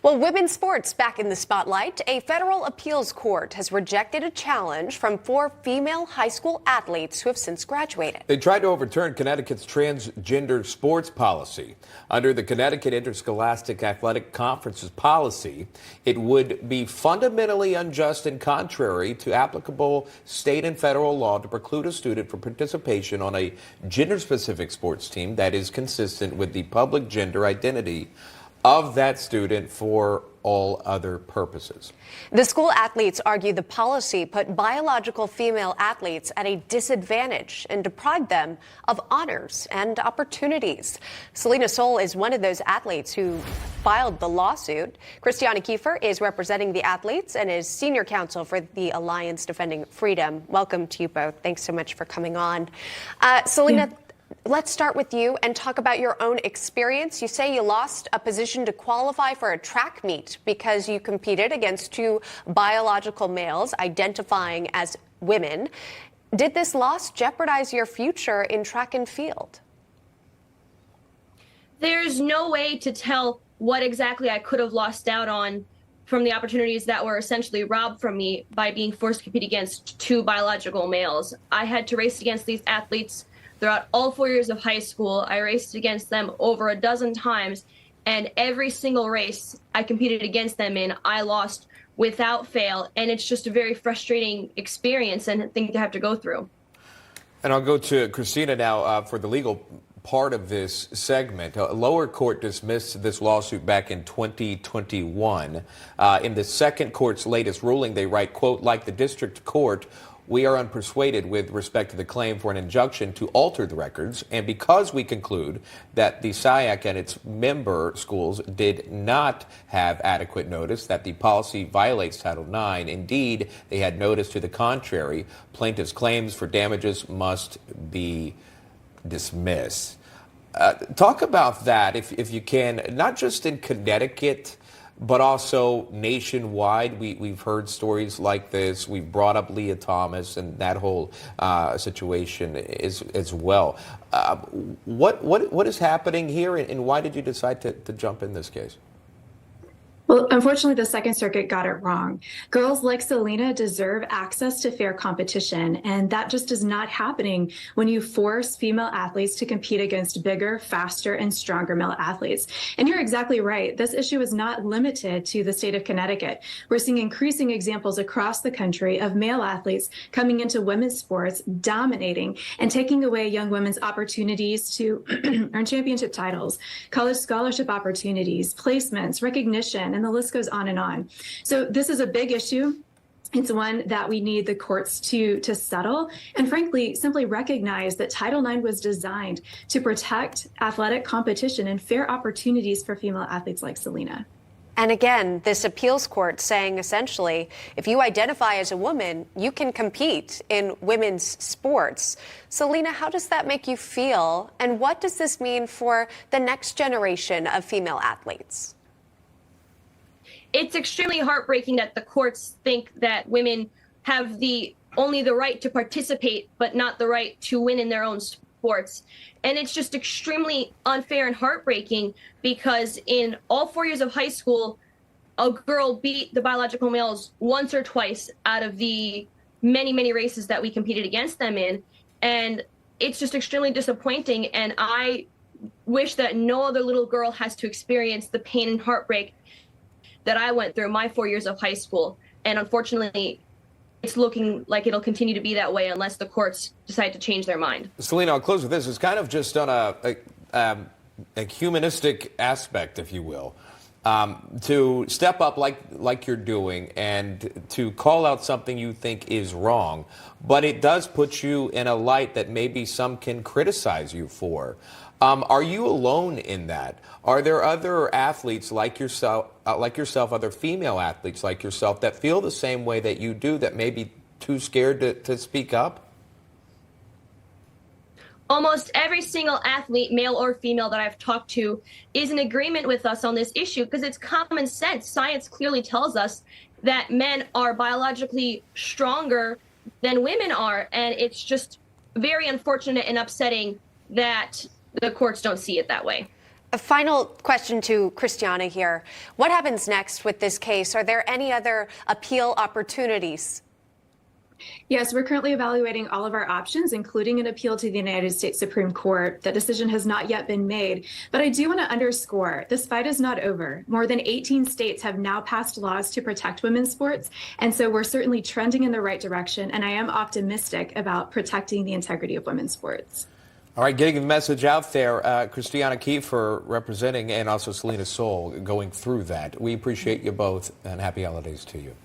Well, women's sports back in the spotlight. A federal appeals court has rejected a challenge from 4 female high school athletes who have since graduated. They tried to overturn Connecticut's transgender sports policy. Under the Connecticut Interscholastic Athletic Conference's policy, it would be fundamentally unjust and contrary to applicable state and federal law to preclude a student from participation on a gender-specific sports team that is consistent with the public gender identity of that student for all other purposes. The school athletes argue the policy put biological female athletes at a disadvantage and deprived them of honors and opportunities. Selina is one of those athletes who filed the lawsuit. Christiana Kiefer is representing the athletes and is senior counsel for the Alliance Defending Freedom. Welcome to you both. Thanks so much for coming on. Selina, let's start with you and talk about your own experience. You say you lost a position to qualify for a track meet because you competed against 2 biological males identifying as women. Did this loss jeopardize your future in track and field? There's no way to tell what exactly I could have lost out on from the opportunities that were essentially robbed from me by being forced to compete against 2 biological males. I had to race against these athletes throughout all 4 years of high school. I raced against them over a dozen times, and every single race I competed against them in, I lost without fail. And it's just a very frustrating experience and thing to have to go through. And I'll go to Christina now for the legal part of this segment. A lower court dismissed this lawsuit back in 2021. In the second court's latest ruling, they write, quote, "Like the district court, we are unpersuaded with respect to the claim for an injunction to alter the records, and because we conclude that the SIAC and its member schools did not have adequate notice that the policy violates Title IX, indeed, they had notice to the contrary, plaintiffs' claims for damages must be dismissed." Talk about that, if you can, not just in Connecticut, but also nationwide. We've heard stories like this. We've brought up Leah Thomas and that whole situation as well. What is happening here, and why did you decide to jump in this case? Well, unfortunately, the Second Circuit got it wrong. Girls like Selina deserve access to fair competition, and that just is not happening when you force female athletes to compete against bigger, faster, and stronger male athletes. And you're exactly right. This issue is not limited to the state of Connecticut. We're seeing increasing examples across the country of male athletes coming into women's sports, dominating, and taking away young women's opportunities to earn championship titles, college scholarship opportunities, placements, recognition, and the list goes on and on. So this is a big issue. It's one that we need the courts to settle and, frankly, simply recognize that Title IX was designed to protect athletic competition and fair opportunities for female athletes like Selina. And again, this appeals court saying essentially, if you identify as a woman, you can compete in women's sports. Selina, how does that make you feel? And what does this mean for the next generation of female athletes? It's extremely heartbreaking that the courts think that women have only the right to participate, but not the right to win in their own sports. And it's just extremely unfair and heartbreaking because in all 4 years of high school, a girl beat the biological males once or twice out of the many, many races that we competed against them in. And it's just extremely disappointing. And I wish that no other little girl has to experience the pain and heartbreak that I went through my 4 years of high school. And unfortunately, it's looking like it'll continue to be that way unless the courts decide to change their mind. Selina, I'll close with this. It's kind of just on a humanistic aspect, if you will, to step up like you're doing and to call out something you think is wrong. But it does put you in a light that maybe some can criticize you for. Are you alone in that? Are there other athletes like yourself, other female athletes like yourself that feel the same way that you do, that may be too scared to speak up? Almost every single athlete, male or female, that I've talked to is in agreement with us on this issue because it's common sense. Science clearly tells us that men are biologically stronger than women are, and it's just very unfortunate and upsetting that the courts don't see it that way. A final question to Christiana here. What happens next with this case? Are there any other appeal opportunities? Yes, we're currently evaluating all of our options, including an appeal to the United States Supreme Court. That decision has not yet been made. But I do want to underscore, this fight is not over. More than 18 states have now passed laws to protect women's sports. And so we're certainly trending in the right direction. And I am optimistic about protecting the integrity of women's sports. All right, getting the message out there. Christiana Kiefer representing, and also Selina Soul going through that. We appreciate you both, and happy holidays to you.